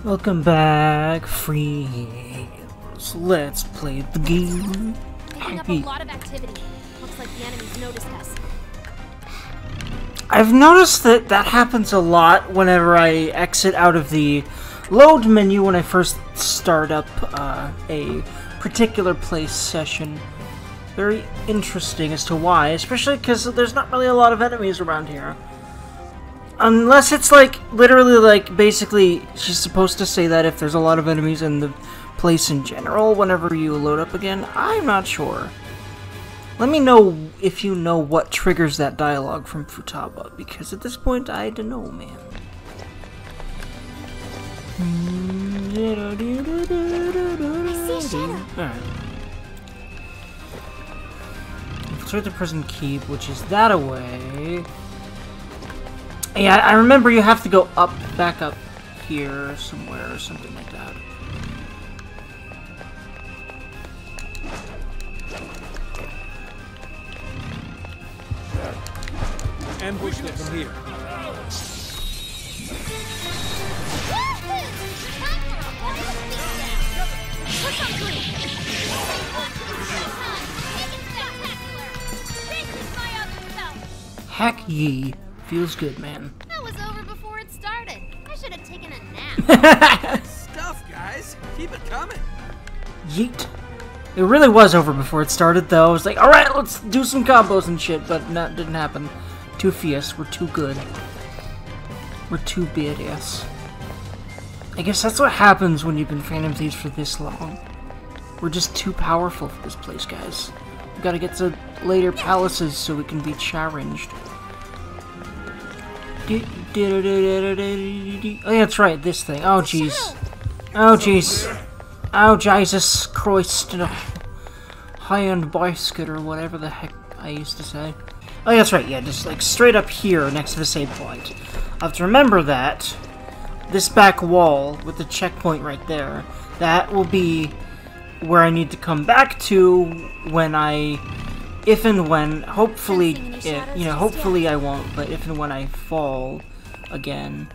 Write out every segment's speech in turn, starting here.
Welcome back, friends. Let's play the game. Picking up a lot of activity. Looks like the enemies noticed us. I've noticed that happens a lot whenever I exit out of the load menu when I first start up a particular place session. Very interesting as to why, especially because there's not really a lot of enemies around here. Unless it's like, literally like, basically, she's supposed to say that if there's a lot of enemies in the place in general whenever you load up again. I'm not sure. Let me know if you know what triggers that dialogue from Futaba, because at this point, I don't know, man. I see a shadow. Alright. Infiltrate the prison keep, which is that away. Yeah, I remember you have to go up, back up here somewhere or something like that. Ambush them from here. Heck ye. Feels good, man. That was over before it started. I should have taken a nap. Stuff, guys. Keep it coming. Yeet. It really was over before it started, though. I was like, alright, let's do some combos and shit, but no, didn't happen. Too fierce. We're too good. We're too badass. I guess that's what happens when you've been Phantom Thieves for this long. We're just too powerful for this place, guys. We gotta get to later palaces so we can be challenged. Oh yeah, that's right, this thing. Oh jeez. Oh jeez. Oh Jesus Christ. High-end basket or whatever the heck I used to say. Oh yeah, that's right, yeah, just like straight up here next to the save point. I have to remember that this back wall with the checkpoint right there, that will be where I need to come back to when if and when, hopefully, hopefully I won't, but if and when I fall again.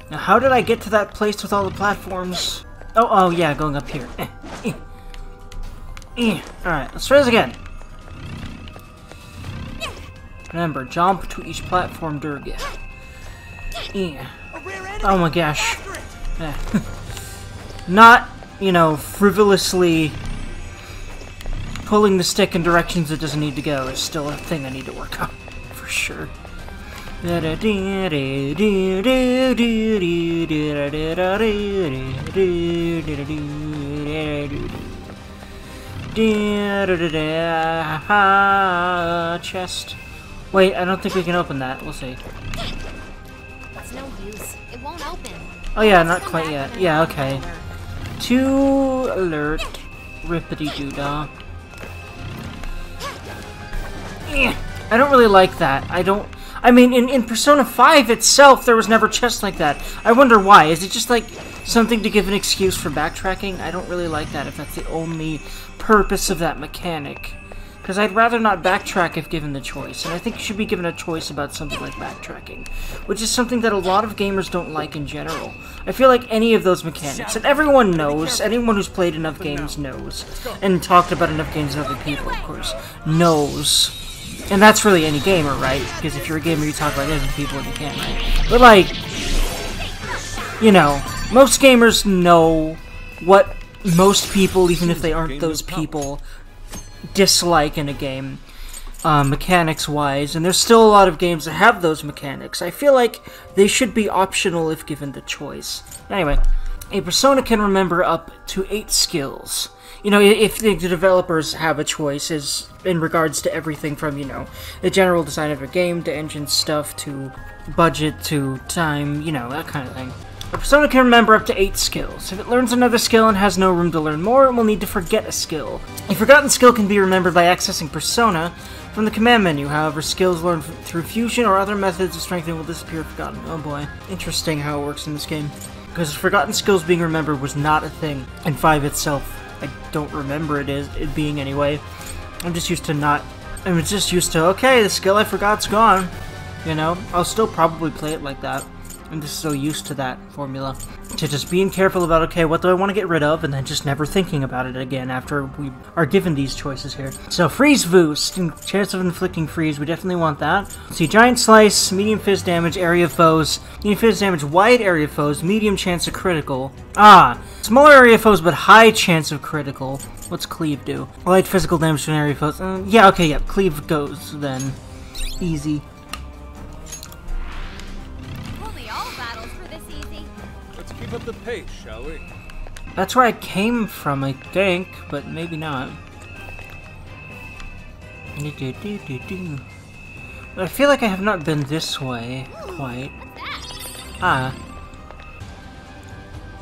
Now, how did I get to that place with all the platforms? Oh, yeah, going up here. Alright, let's try this again. Remember, jump to each platform, Dergy. Oh my gosh. Not, frivolously pulling the stick in directions it doesn't need to go is still a thing I need to work on, for sure. Chest. Wait, I don't think we can open that. We'll see. It's no use. It won't open. Oh yeah, not quite yet. Yeah, okay. Too alert. Rippity-doo-dah. I don't really like that. I mean, in Persona 5 itself, there was never chests like that. I wonder why. Is it just, like, something to give an excuse for backtracking? I don't really like that if that's the only purpose of that mechanic. Because I'd rather not backtrack if given the choice. And I think you should be given a choice about something like backtracking. Which is something that a lot of gamers don't like in general. I feel like any of those mechanics, and everyone knows, anyone who's played enough games knows, and talked about enough games with other people, of course, knows. And that's really any gamer, right? Because if you're a gamer, you talk about other people and you can't, right? But, like, most gamers know what most people, even if they aren't those people, dislike in a game, mechanics-wise, and there's still a lot of games that have those mechanics. I feel like they should be optional if given the choice. Anyway, a Persona can remember up to 8 skills. If the developers have a choice, is in regards to everything from, the general design of a game, to engine stuff, to budget, to time, that kind of thing. A Persona can remember up to 8 skills. If it learns another skill and has no room to learn more, it will need to forget a skill. A forgotten skill can be remembered by accessing Persona from the command menu. However, skills learned through fusion or other methods of strengthening will disappear if forgotten. Oh boy. Interesting how it works in this game. Because forgotten skills being remembered was not a thing in 5 itself. I don't remember it being anyway. I'm just used to okay, the skill I forgot's gone. I'll still probably play it like that. I'm just so used to that formula. To just being careful about, okay, what do I want to get rid of, and then just never thinking about it again after we are given these choices here. So, freeze boost, chance of inflicting freeze, we definitely want that. Let's see, giant slice, medium fizz damage, area of foes, medium fizz damage, wide area of foes, medium chance of critical. Ah, smaller area of foes, but high chance of critical. What's cleave do? Light physical damage to an area of foes. Yeah, okay, yeah, cleave goes then. Easy. Keep up the pace, shall we? That's where I came from, I think, but maybe not. I feel like I have not been this way quite. Ah.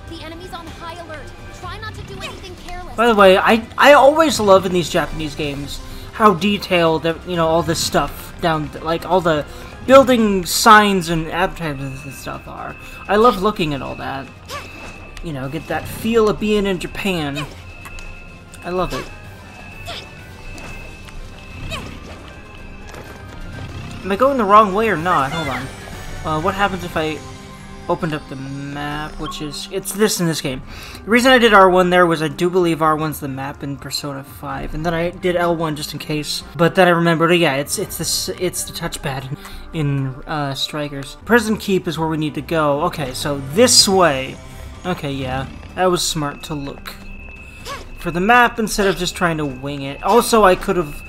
The enemy's on high alert. Try not to do anything careless. By the way, I always love in these Japanese games how detailed, you know, all this stuff down, like all the building signs and advertisements and stuff are. I love looking at all that. You know, get that feel of being in Japan. I love it. Am I going the wrong way or not? Hold on. What happens if I opened up the map, which is... It's this in this game. The reason I did R1 there was I do believe R1's the map in Persona 5, and then I did L1 just in case. But then I remembered, oh yeah, it's the touchpad in Strikers. Prison Keep is where we need to go. Okay, so this way. Okay, yeah, that was smart to look for the map instead of just trying to wing it. Also, I could have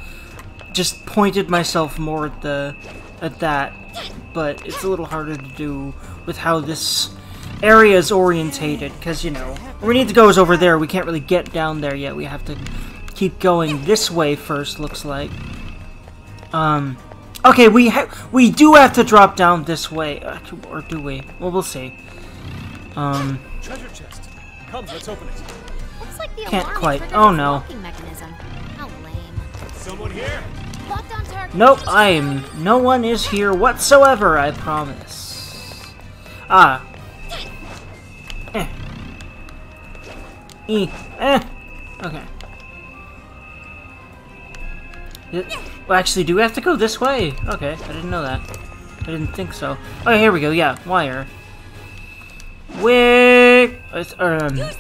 just pointed myself more at that, but it's a little harder to do with how this area is orientated, because, you know, where we need to go is over there. We can't really get down there yet. We have to keep going this way first, looks like. Okay, we do have to drop down this way, or do we? Well, we'll see. Treasure chest. Come, let's open it. Looks like the Can't alarm quite. triggered Oh its no. locking mechanism. How lame. Someone here? Locked on target. Nope, no one is here whatsoever, I promise. Ah. Eh. Okay. Well, actually, do we have to go this way? Okay, I didn't know that. I didn't think so. Oh, here we go, yeah, wire.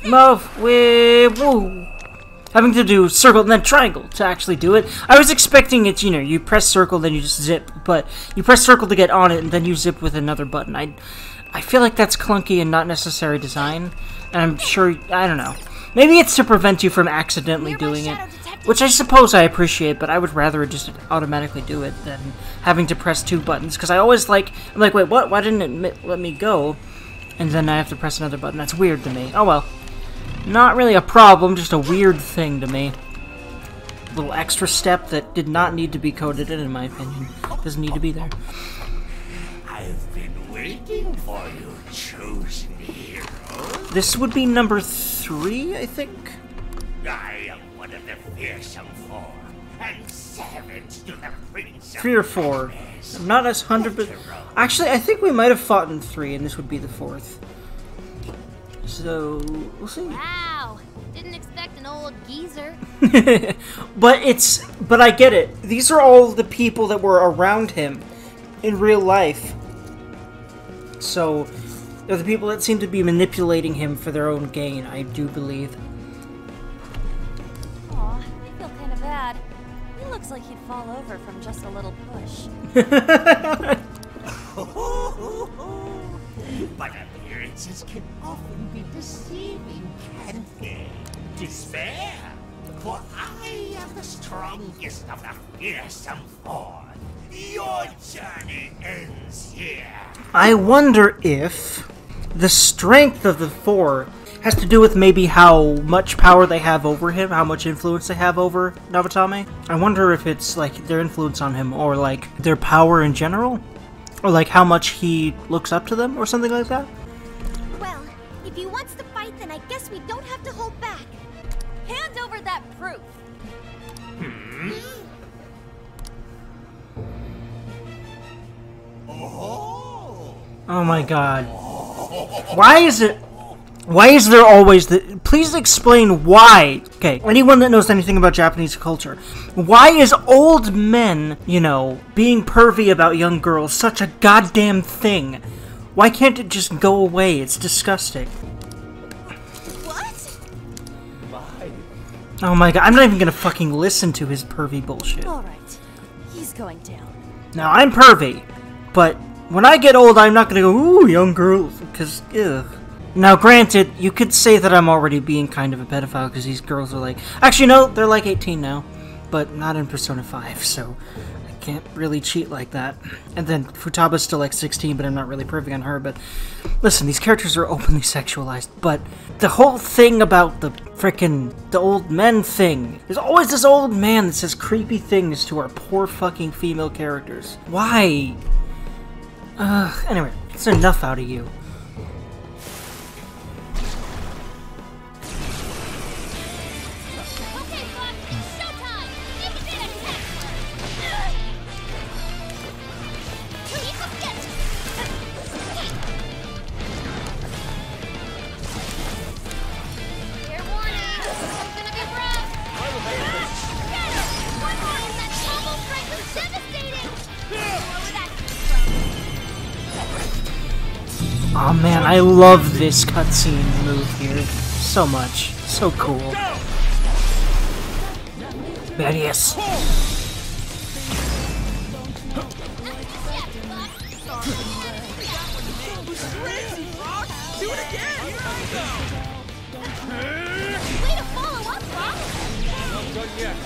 Move, woo. Having to do circle and then triangle to actually do it. I was expecting it, you know, you press circle, then you just zip, but you press circle to get on it, and then you zip with another button. I feel like that's clunky and not necessary design, and I'm sure, I don't know. Maybe it's to prevent you from accidentally doing it, which I suppose I appreciate, but I would rather just automatically do it than having to press two buttons, because I'm like, wait, what? Why didn't it let me go? And then I have to press another button. That's weird to me. Oh well. Not really a problem, just a weird thing to me. A little extra step that did not need to be coded in my opinion. Doesn't need to be there. I've been waiting for you, chosen hero. This would be number 3, I think? I am one of the fearsome four, and savage to the prince of 3 or 4. I'm not as 100%. Actually, I think we might have fought in 3, and this would be the 4th. So, we'll see. Wow. Didn't expect an old geezer. But I get it. These are all the people that were around him in real life. So, they're the people that seem to be manipulating him for their own gain, I do believe. Aw, I feel kind of bad. He looks like he'd fall over from just a little push. But appearances can often be deceiving, can't they? Despair, for I am the strongest of the fearsome four. Your journey ends here. I wonder if the strength of the 4 has to do with maybe how much power they have over him, how much influence they have over Navatame. I wonder if it's like their influence on him, or like their power in general, or like how much he looks up to them, or something like that. Well, if he wants to fight, then I guess we don't have to hold back. Hand over that proof! Oh my god. Why is there always the... Please explain why. Okay, anyone that knows anything about Japanese culture, why is old men, you know, being pervy about young girls such a goddamn thing? Why can't it just go away? It's disgusting. What? Oh my god, I'm not even gonna fucking listen to his pervy bullshit. Alright. He's going down. Now, I'm pervy, but when I get old, I'm not gonna go, ooh, young girls, because, ugh. Now, granted, you could say that I'm already being kind of a pedophile, because these girls are like... Actually, no, they're like 18 now, but not in Persona 5, so I can't really cheat like that. And then Futaba's still like 16, but I'm not really pervy on her, but... Listen, these characters are openly sexualized, but the whole thing about the old men thing, there's always this old man that says creepy things to our poor fucking female characters. Why? Anyway, it's enough out of you. Okay, Fox, it's showtime! Make it an attack! Please get! Fair warning, this is gonna be rough! Yes! One more and that combo strike was devastating! Where would that come from? Oh man, I love this cutscene move here so much. So cool. Badass. Do it again! Way to follow up, Fox! Not done yet.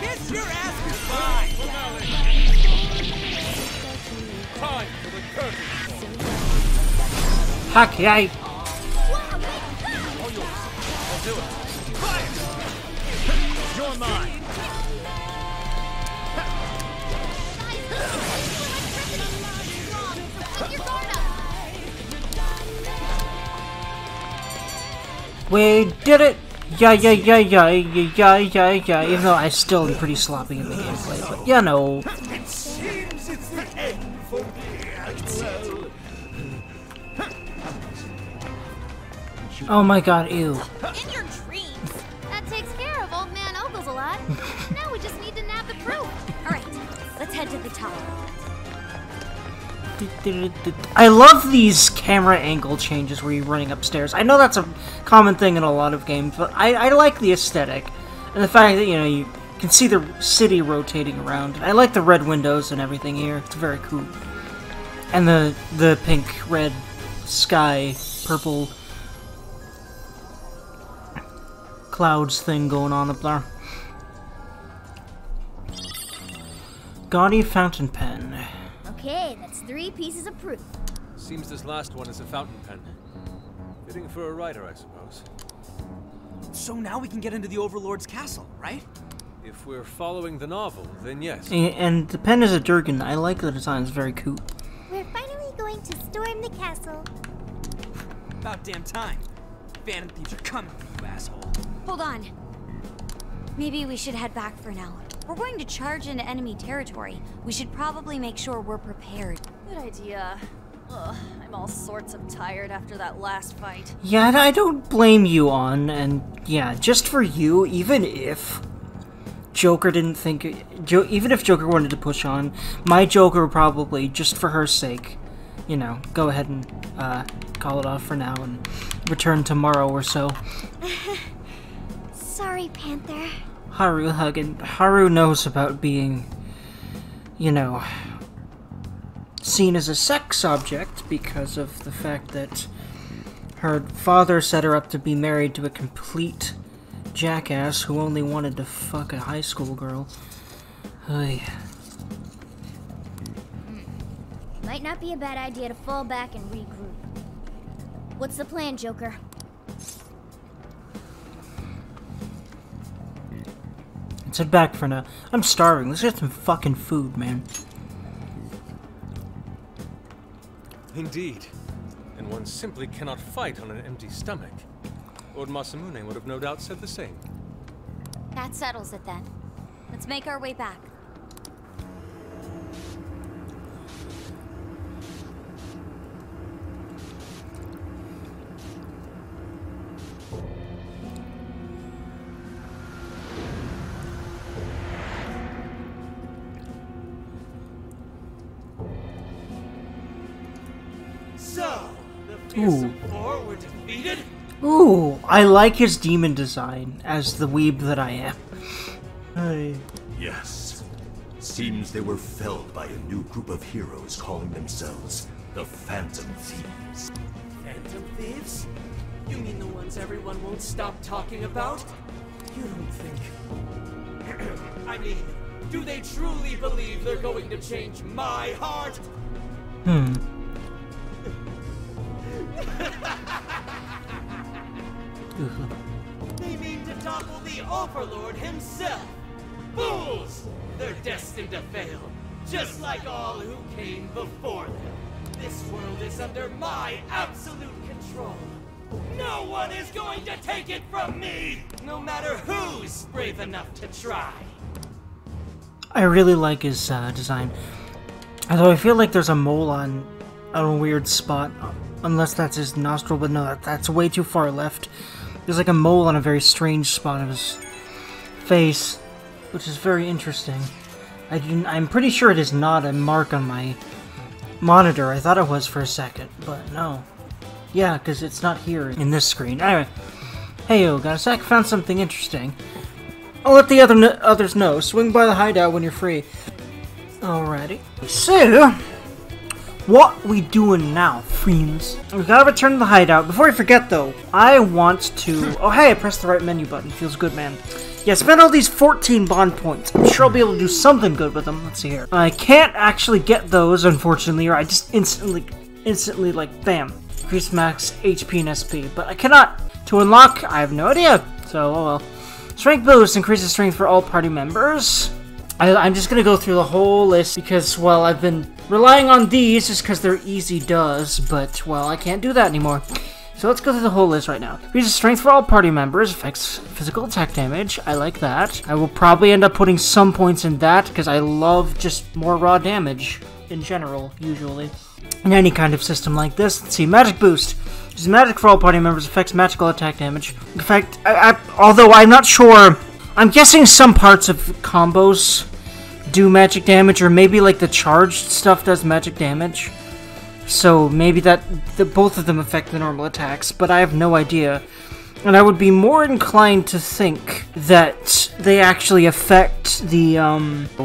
Kiss your ass goodbye! Time for the curtain. Heck yay. All yours. I'll do it. Fire! You're mine. Put your guard up! We did it! Yeah. Even though I still am pretty sloppy in the gameplay, but you know. It seems it's the end for me as well. Oh my god, ew. In your dreams! That takes care of old man Ogles a lot. Now we just need to nab the proof. Alright, let's head to the top. I love these camera angle changes where you're running upstairs. I know that's a common thing in a lot of games, but I like the aesthetic. And the fact that, you know, you can see the city rotating around. I like the red windows and everything here. It's very cool. And the pink, red sky, purple clouds thing going on up there. Gaudy fountain pen. Okay, that's 3 pieces of proof. Seems this last one is a fountain pen. Fitting for a writer, I suppose. So now we can get into the Overlord's castle, right? If we're following the novel, then yes. And the pen is a Durgan. I like the design. It's very cool. We're finally going to storm the castle. About damn time. Phantom thieves are coming for you, asshole. Hold on. Maybe we should head back for now. We're going to charge into enemy territory. We should probably make sure we're prepared. Good idea. Ugh, I'm all sorts of tired after that last fight. Yeah, I don't blame you on, and yeah, just for you, even if Joker didn't think, even if Joker wanted to push on, my Joker would probably, just for her sake, you know, go ahead and call it off for now and return tomorrow or so. Sorry, Panther. Haru knows about being, you know, seen as a sex object because of the fact that her father set her up to be married to a complete jackass who only wanted to fuck a high school girl. Ay. Might not be a bad idea to fall back and regroup. What's the plan, Joker? Let's head back for now. I'm starving. Let's get some fucking food, man. Indeed. And one simply cannot fight on an empty stomach. Lord Masamune would have no doubt said the same. That settles it then. Let's make our way back. So, fearsome four were defeated? Ooh, I like his demon design, as the weeb that I am. Hey. Yes. Seems they were felled by a new group of heroes calling themselves the Phantom Thieves. Phantom thieves? You mean the ones everyone won't stop talking about? You don't think... I mean, do they truly believe they're going to change my heart? They mean to topple the Overlord himself! Fools! They're destined to fail, just like all who came before them. This world is under my absolute control. No one is going to take it from me, no matter who's brave enough to try. I really like his design. Although I feel like there's a mole on a weird spot. Unless that's his nostril, but no, that's way too far left. There's like a mole on a very strange spot of his face, which is very interesting. I'm pretty sure it is not a mark on my monitor. I thought it was for a second, but no. Yeah, because it's not here in this screen. Anyway, hey yo, got a sec? Found something interesting. I'll let the others know. Swing by the hideout when you're free. Alrighty. So, what we doing now, friends? We gotta return to the hideout. Before I forget though, I want to... Oh hey, I pressed the right menu button. Feels good, man. Yeah, spend all these 14 bond points. I'm sure I'll be able to do something good with them. Let's see here. I can't actually get those, unfortunately, or I just instantly, like, bam. Increase max HP and SP. But I cannot. To unlock, I have no idea. So, oh well. Strength boost increases strength for all party members. I'm just gonna go through the whole list because, well, I've been relying on these just because they're easy does, but, well, I can't do that anymore. So let's go through the whole list right now. Increases strength for all party members, affects physical attack damage. I like that. I will probably end up putting some points in that because I love just more raw damage in general, usually. In any kind of system like this. Let's see, magic boost. Uses magic for all party members, affects magical attack damage. In fact, although I'm not sure, I'm guessing some parts of combos do magic damage, or maybe like the charged stuff does magic damage. So maybe both of them affect the normal attacks, but I have no idea. And I would be more inclined to think that they actually affect the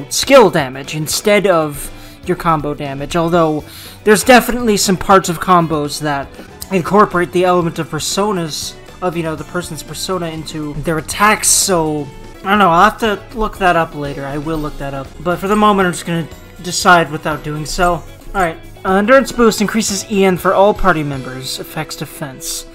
skill damage instead of your combo damage, although there's definitely some parts of combos that incorporate the element of personas, of, you know, the person's persona into their attacks, so I don't know, I'll have to look that up later. I will look that up. But for the moment, I'm just gonna decide without doing so. Alright, Endurance Boost increases EN for all party members, affects defense.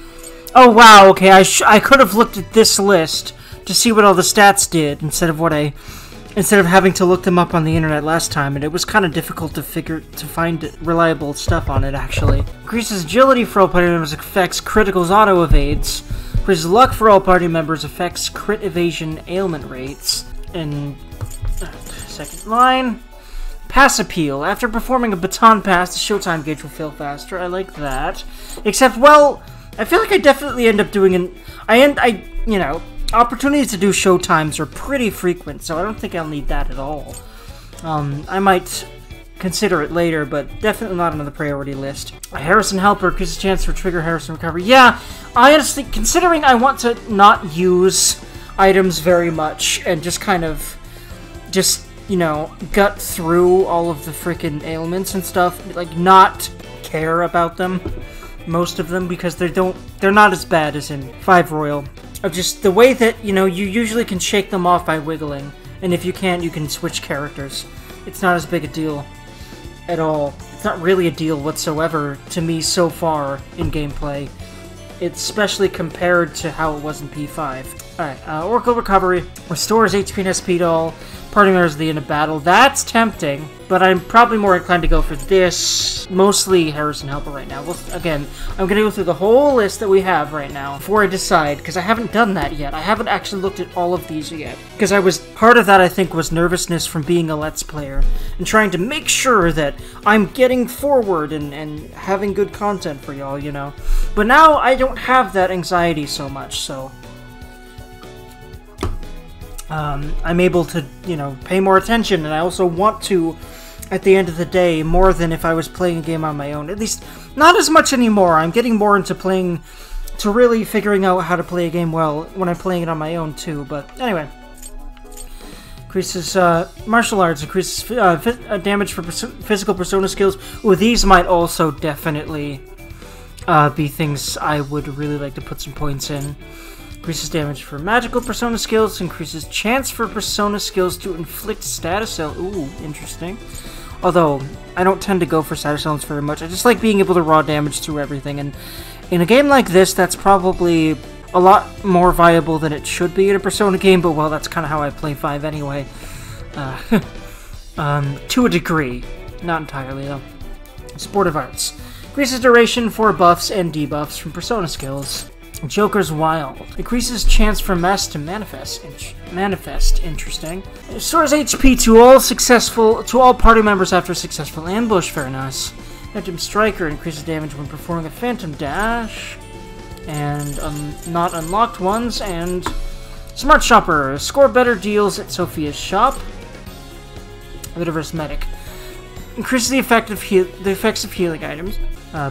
Oh wow, okay, I could have looked at this list to see what all the stats did, instead of having to look them up on the internet last time, and it was kind of difficult to find reliable stuff on it, actually. Increases agility for all party members, affects criticals auto evades. Increases luck for all party members, affects crit evasion ailment rates. And second line. Pass appeal. After performing a baton pass, the showtime gauge will fill faster. I like that. Except, well, I feel like I definitely end up doing you know, opportunities to do showtimes are pretty frequent, so I don't think I'll need that at all. I might consider it later, but definitely not on the priority list. A Harrison Helper increases chance for trigger Harrison recovery. Yeah, I honestly, considering I want to not use items very much and just kind of, you know, gut through all of the freaking ailments and stuff, like not care about them, most of them, because they're not as bad as in 5 Royal. Of just the way that, you know, you usually can shake them off by wiggling, and if you can't, you can switch characters. It's not as big a deal at all. It's not really a deal whatsoever to me so far in gameplay. It's especially compared to how it was in P5. Alright, Oracle Recovery. Restores HP and SP to all party members at the end of battle. That's tempting, but I'm probably more inclined to go for this. Mostly Harrison Helper right now. Well, again, I'm going to go through the whole list that we have right now before I decide, because I haven't done that yet. I haven't actually looked at all of these yet. Because part of that, I think, was nervousness from being a Let's Player, and trying to make sure that I'm getting forward and having good content for y'all, you know. But now I don't have that anxiety so much, so I'm able to, you know, pay more attention, and I also want to at the end of the day, more than if I was playing a game on my own. At least, not as much anymore. I'm getting more into really figuring out how to play a game well when I'm playing it on my own, too. But, anyway. Increases, martial arts, increases damage for physical persona skills. Ooh, these might also definitely be things I would really like to put some points in. Increases damage for magical persona skills, increases chance for persona skills to inflict status elements. Ooh, interesting. Although, I don't tend to go for status elements very much. I just like being able to raw damage through everything, and in a game like this, that's probably a lot more viable than it should be in a Persona game, but well, that's kind of how I play 5 anyway. To a degree. Not entirely, though. Sportive arts. Increases duration for buffs and debuffs from Persona skills. Joker's Wild. Increases chance for mess to manifest. Interesting. Restores HP to all party members after a successful ambush. Very nice. Phantom Striker increases damage when performing a Phantom Dash. And not unlocked ones. And Smart Shopper. Score better deals at Sophia's shop. Metaverse Medic. Increases the effects of healing items.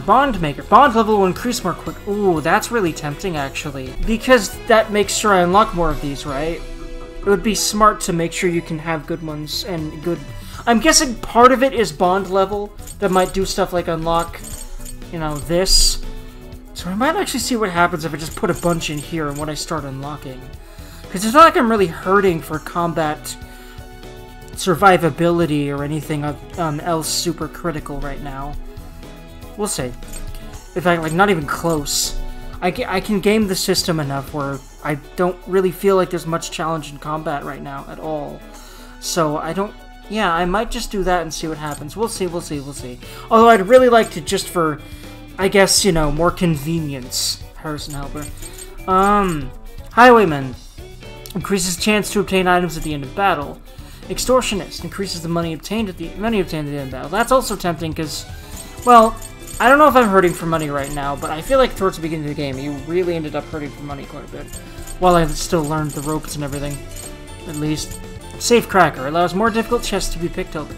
Bond Maker. Bond level will increase more quick. Ooh, that's really tempting, actually. Because that makes sure I unlock more of these, right? It would be smart to make sure you can have good ones and good... I'm guessing part of it is Bond level that might do stuff like unlock, you know, this. So I might actually see what happens if I just put a bunch in here and what I start unlocking. Because it's not like I'm really hurting for combat survivability or anything else super critical right now. We'll see. In fact, like, not even close. I can game the system enough where I don't really feel like there's much challenge in combat right now at all. So I don't... Yeah, I might just do that and see what happens. We'll see. Although I'd really like to, just for, I guess, you know, more convenience. Harrison Helper. Highwayman. Increases chance to obtain items at the end of battle. Extortionist. Increases the money obtained at the end of battle. That's also tempting because, well... I don't know if I'm hurting for money right now, but I feel like towards the beginning of the game, you really ended up hurting for money quite a bit. While I still learned the ropes and everything. At least. Safe Cracker. Allows more difficult chests to be picked open.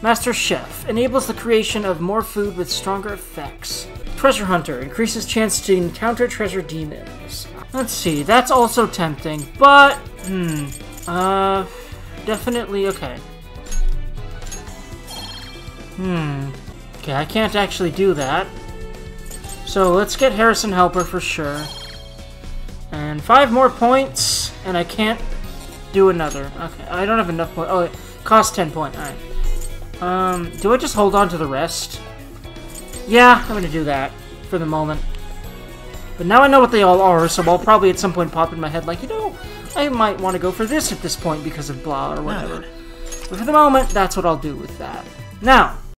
Master Chef. Enables the creation of more food with stronger effects. Treasure Hunter. Increases chance to encounter treasure demons. Let's see. That's also tempting, but... definitely okay. Okay, I can't actually do that. So let's get Harrison Helper for sure. And 5 more points, and I can't do another. Okay, I don't have enough points. Oh, it costs 10 points. Alright. Do I just hold on to the rest? Yeah, I'm gonna do that for the moment. But now I know what they all are, so I'll probably at some point pop in my head like, you know, I might want to go for this at this point because of blah or whatever. But for the moment, that's what I'll do with that. Now,